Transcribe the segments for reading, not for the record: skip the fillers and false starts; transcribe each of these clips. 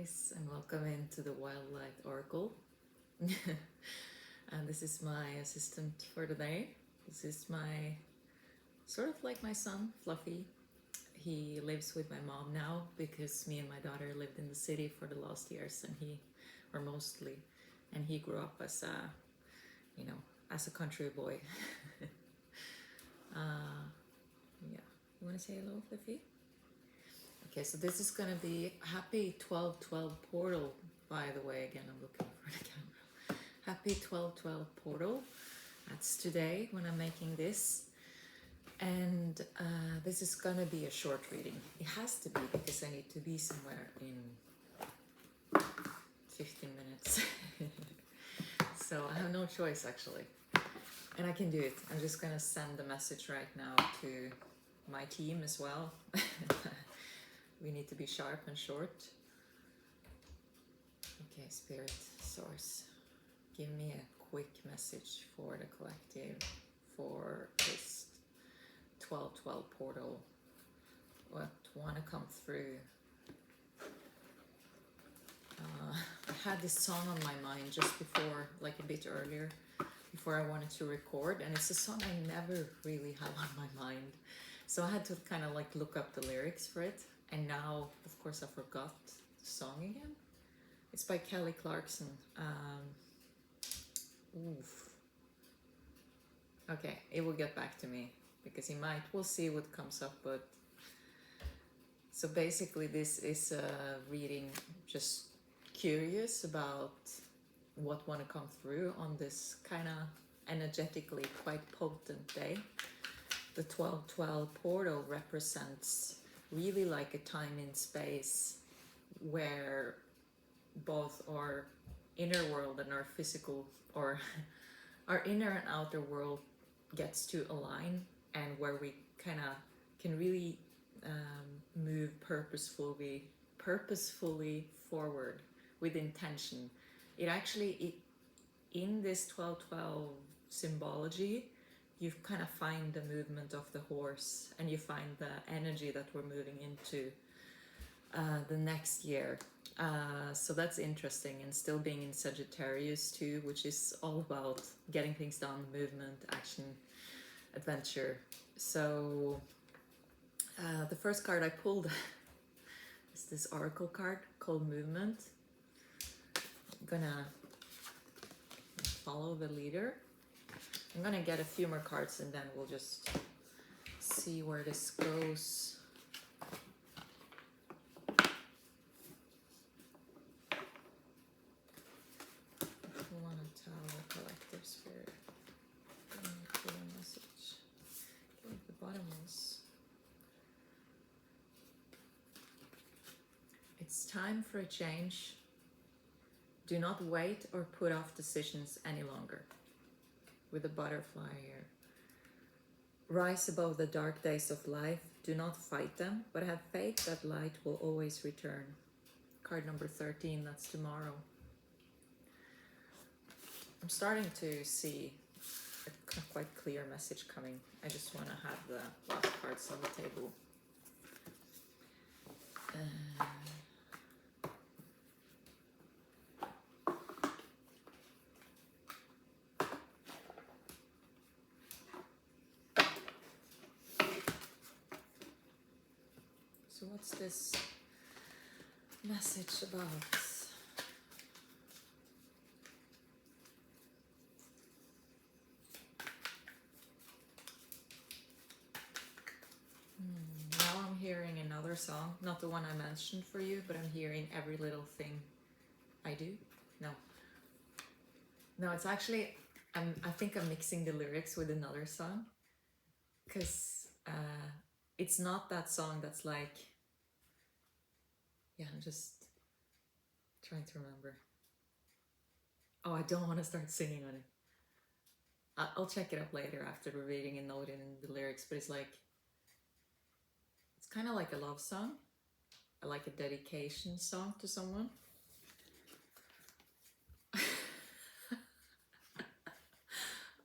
guys, and welcome into the Wildlight Oracle. And this is my assistant for today. This is my sort of like my son, Fluffy. He lives with my mom now because me and my daughter lived in the city for the last years, and he grew up as a country boy. Yeah, you want to say hello, Fluffy? Okay, so this is gonna be happy 12/12 portal, by the way. Again, I'm looking for the camera. Happy 12/12 portal. That's today when I'm making this. And this is gonna be a short reading. It has to be because I need to be somewhere in 15 minutes. So I have no choice actually. And I can do it. I'm just gonna send a message right now to my team as well. We need to be sharp and short. Okay, Spirit Source, give me a quick message for the collective for this 12/12 portal. What want to come through? I had this song on my mind just before, like a bit earlier, before I wanted to record, and it's a song I never really have on my mind. So I had to kind of like look up the lyrics for it. And now, of course, I forgot the song again. It's by Kelly Clarkson. Oof. Okay, it will get back to me because he might. We'll see what comes up. But so basically, this is a reading. Just curious about what want to come through on this kind of energetically quite potent day. The 12/12 portal represents really like a time and space where both our inner world and our physical, or our inner and outer world, gets to align, and where we kind of can really move purposefully forward with intention. In this 12/12 symbology, you kind of find the movement of the horse, and you find the energy that we're moving into the next year. So that's interesting, and still being in Sagittarius too, which is all about getting things done, movement, action, adventure. So the first card I pulled is this oracle card called Movement. I'm gonna follow the leader. I'm gonna get a few more cards and then we'll just see where this goes. I want to tell the collective spirit. Give me a clear message. Okay, the bottom is, it's time for a change. Do not wait or put off decisions any longer. With a butterfly here. Rise above the dark days of life. Do not fight them, but have faith that light will always return. Card number 13, that's tomorrow. I'm starting to see a quite clear message coming. I just want to have the last cards on the table. So what's this message about? Now I'm hearing another song, not the one I mentioned for you, but I'm hearing Every Little Thing I Do. No, it's actually, I think I'm mixing the lyrics with another song, because it's not that song that's like, yeah, I'm just trying to remember. Oh, I don't want to start singing on it. I'll check it up later after the reading and noting the lyrics, but it's kind of like a love song, like a dedication song to someone.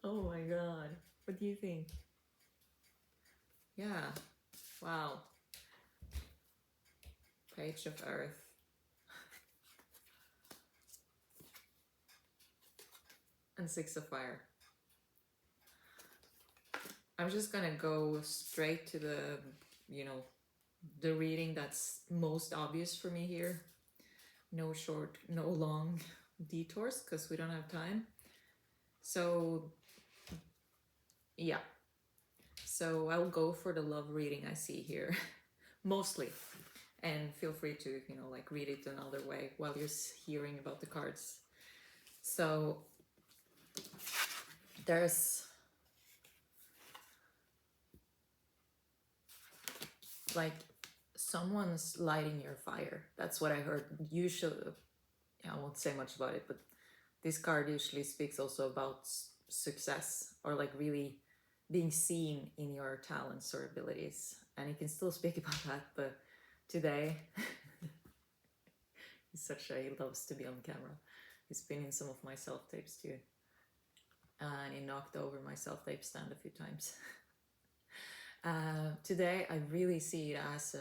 Oh my god, what do you think? Yeah, wow. Page of Earth. and 6 of fire. I'm just gonna go straight to the, you know, the reading that's most obvious for me here. No long detours, because we don't have time. So yeah, so I'll go for the love reading I see here mostly, and feel free to, you know, like read it another way while you're hearing about the cards. So there's like someone's lighting your fire. That's what I heard. Usually, I won't say much about it, but this card usually speaks also about success, or like really being seen in your talents or abilities. And it can still speak about that, but today he loves to be on camera. He's been in some of my self-tapes too. And he knocked over my self-tape stand a few times. Today I really see it as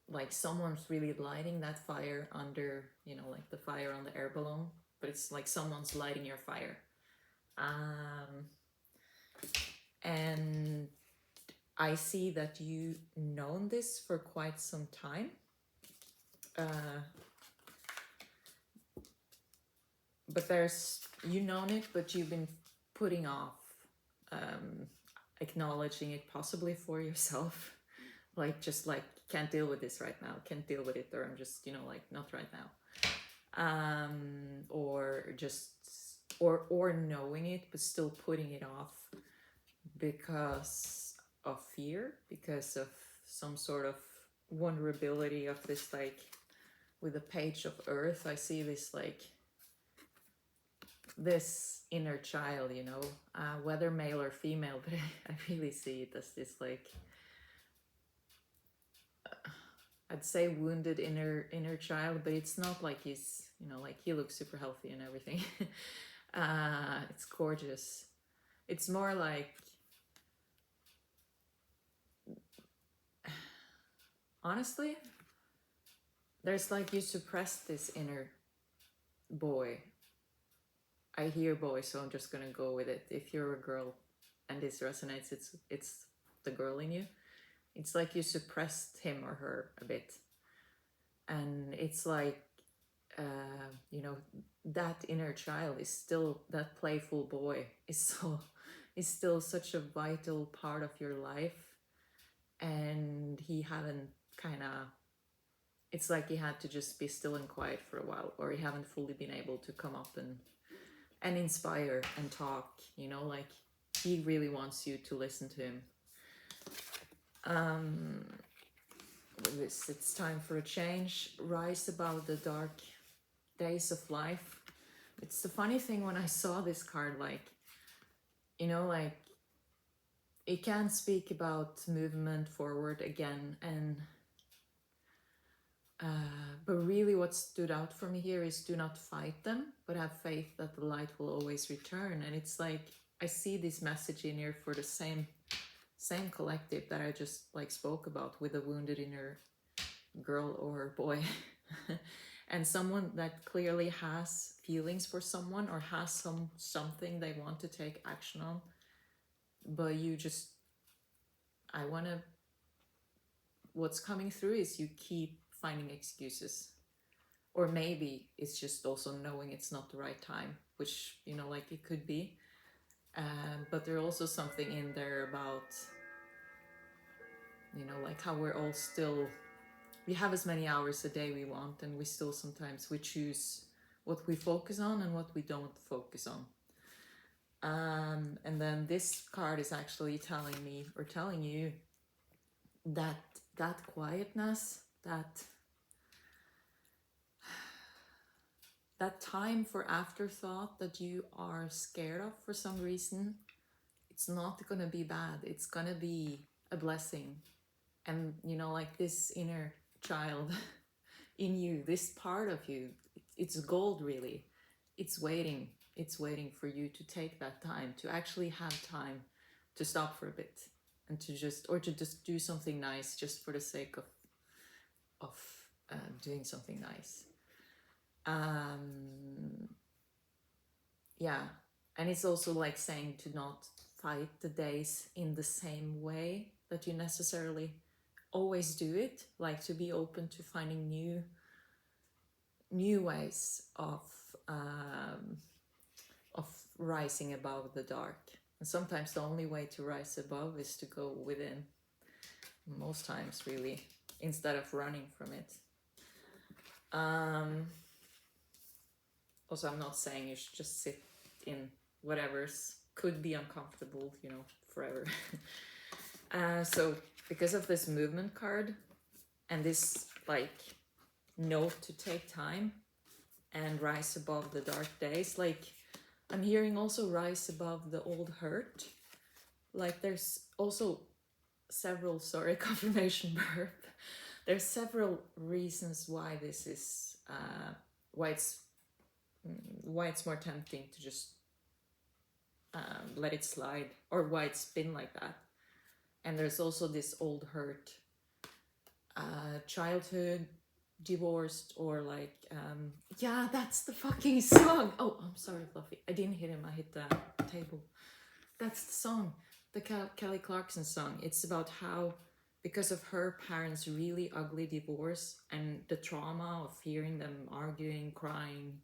like someone's really lighting that fire under, you know, like the fire on the air balloon, but it's like someone's lighting your fire. And I see that you known this for quite some time. But you known it, but you've been putting off acknowledging it, possibly for yourself. Like, just like, can't deal with this right now, can't deal with it, or I'm just, you know, like, not right now. Or knowing it, but still putting it off because of fear, because of some sort of vulnerability of this, like, with the page of earth, I see this, like, this inner child, you know, whether male or female, but I really see it as this, like, I'd say wounded inner child, but it's not like he's, you know, like, he looks super healthy and everything. It's gorgeous. It's more like, honestly, there's like, you suppressed this inner boy. I hear boy, so I'm just gonna go with it. If you're a girl and this resonates, it's the girl in you. It's like you suppressed him or her a bit. And it's like, you know, that inner child is still, that playful boy is still such a vital part of your life. And he haven't it's like he had to just be still and quiet for a while, or he haven't fully been able to come up and inspire and talk, you know, like, he really wants you to listen to him. It's time for a change. Rise above the dark days of life. It's the funny thing, when I saw this card, like, you know, like, it can speak about movement forward again, and but really what stood out for me here is, do not fight them, but have faith that the light will always return. And it's like, I see this message in here for the same collective that I just, like, spoke about, with a wounded inner girl or boy. And someone that clearly has feelings for someone, or has something they want to take action on, but you just, what's coming through is you keep finding excuses. Or maybe it's just also knowing it's not the right time, which, you know, like, it could be. But there's also something in there about, you know, like, how we're all still, we have as many hours a day we want, and we still sometimes we choose what we focus on and what we don't focus on. And then this card is actually telling me, or telling you, that quietness, that time for afterthought that you are scared of for some reason, it's not gonna be bad. It's gonna be a blessing. And, you know, like, this inner child in you, this part of you, it's gold, really. It's waiting for you to take that time, to actually have time to stop for a bit, and to just do something nice, just for the sake of doing something nice. yeah, and it's also like saying to not fight the days in the same way that you necessarily always do it, like to be open to finding new ways of rising above the dark. And sometimes the only way to rise above is to go within, most times really, instead of running from it. Also, I'm not saying you should just sit in whatever's could be uncomfortable, you know, forever. So because of this movement card and this like note to take time and rise above the dark days, like I'm hearing also rise above the old hurt. Like there's also several, sorry, confirmation burp. There's several reasons why this is, why it's more tempting to just let it slide, or why it's been like that. And there's also this old hurt, childhood, divorced, or like, yeah, that's the fucking song. Oh, I'm sorry, Fluffy. I didn't hit him, I hit the table. That's the song, the Kelly Clarkson song. It's about how, because of her parents' really ugly divorce and the trauma of hearing them arguing, crying,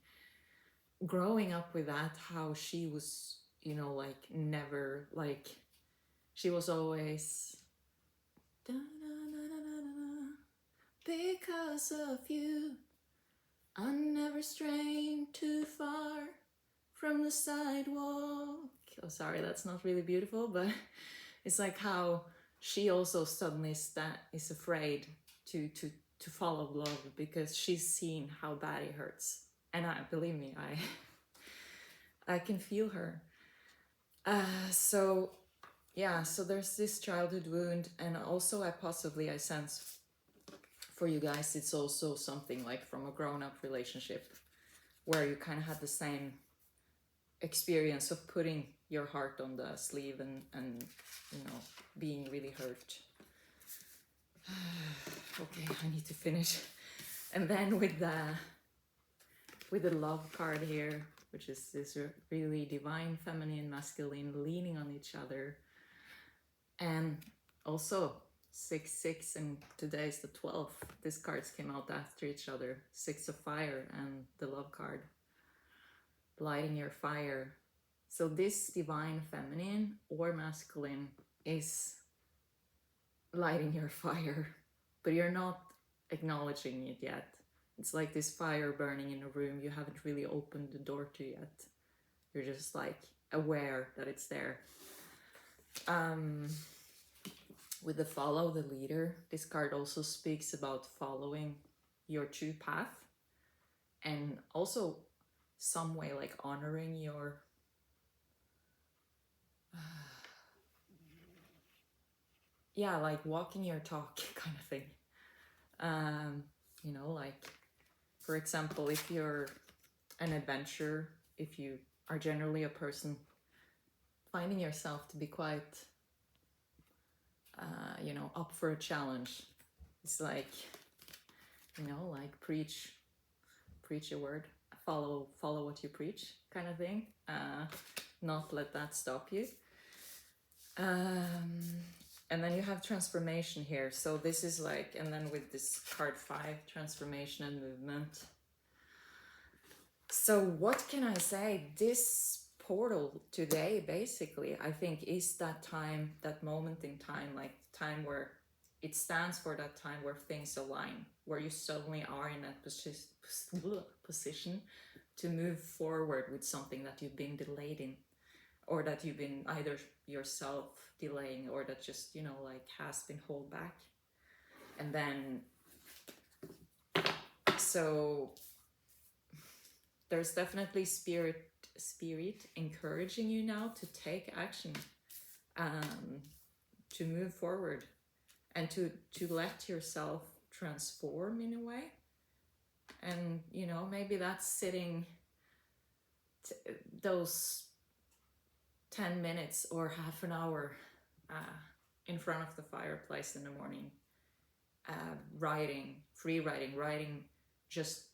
growing up with that, how she was, you know, like never, like she was always because of you, I never strayed too far from the sidewalk. Oh, sorry, that's not really beautiful, but it's like how she also suddenly is afraid to follow love because she's seen how bad it hurts. And believe me, I can feel her. So yeah, so there's this childhood wound, and also I sense for you guys it's also something like from a grown-up relationship where you kind of had the same experience of putting your heart on the sleeve and you know, being really hurt. Okay, I need to finish. And then with the love card here, which is this really divine feminine masculine leaning on each other, and also 6-6, and today's the 12th. These cards came out after each other. 6 of fire and the love card, lighting your fire. So this divine feminine or masculine is lighting your fire, but you're not acknowledging it yet. It's like this fire burning in a room you haven't really opened the door to yet. You're just like aware that it's there. With the follow the leader, this card also speaks about following your true path, and also some way like honoring your yeah, like walking your talk kind of thing. You know, like for example, if you're an adventurer, if you are generally a person finding yourself to be quite you know, up for a challenge, it's like, you know, like preach a word, follow what you preach kind of thing, not let that stop you. And then you have transformation here, so this is like, and then with this card 5, transformation and movement. So what can I say? This portal today basically I think is that time, that moment in time, like time where it stands for that time where things align, where you suddenly are in that position to move forward with something that you've been delayed in, or that you've been either yourself delaying, or that just, you know, like has been held back. And then so there's definitely spirit encouraging you now to take action, to move forward, and to let yourself transform in a way. And you know, maybe that's sitting those 10 minutes or half an hour in front of the fireplace in the morning, writing just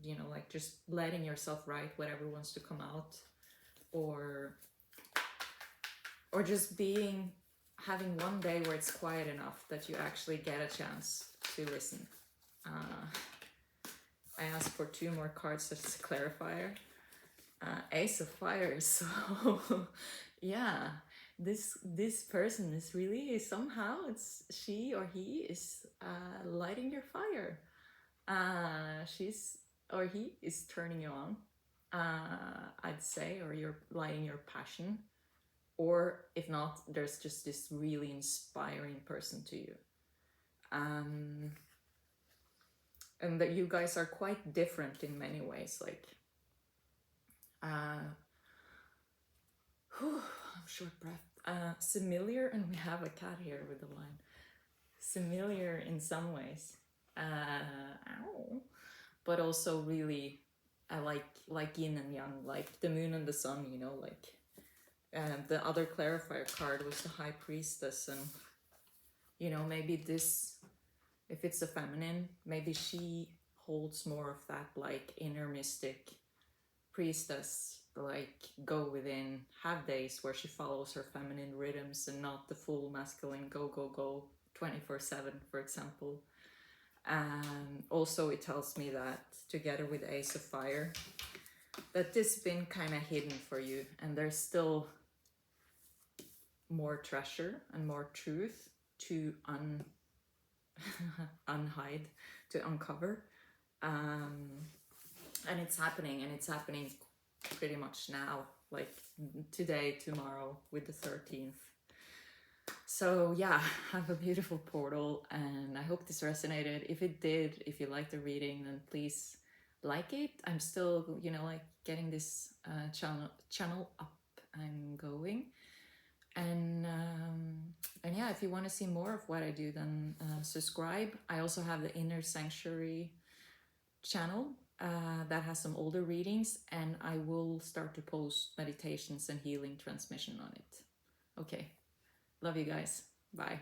you know, like just letting yourself write whatever wants to come out, or just having one day where it's quiet enough that you actually get a chance to listen. I asked for 2 more cards as a clarifier. Ace of Fire. So yeah, this person is really somehow, it's she or he is lighting your fire. She's or he is turning you on, I'd say, or you're lighting your passion. Or if not, there's just this really inspiring person to you. And that you guys are quite different in many ways. Like, I'm short breath. Similar, and we have a cat here with the line. Similar in some ways, ow, but also really, I like yin and yang, like the moon and the sun. You know, like the other clarifier card was the High Priestess, and you know, maybe this, if it's a feminine, maybe she holds more of that like inner mystic priestess, like go within, have days where she follows her feminine rhythms and not the full masculine go 24/7, for example. Also, it tells me that together with Ace of Fire, that this has been kind of hidden for you, and there's still more treasure and more truth to unhide, to uncover. And it's happening pretty much now, like today, tomorrow, with the 13th. So yeah, have a beautiful portal, and I hope this resonated. If it did, if you liked the reading, then please like it. I'm still, you know, like getting this channel up and going. And yeah, if you want to see more of what I do, then subscribe. I also have the Inner Sanctuary channel that has some older readings, and I will start to post meditations and healing transmission on it. Okay, love you guys. Bye.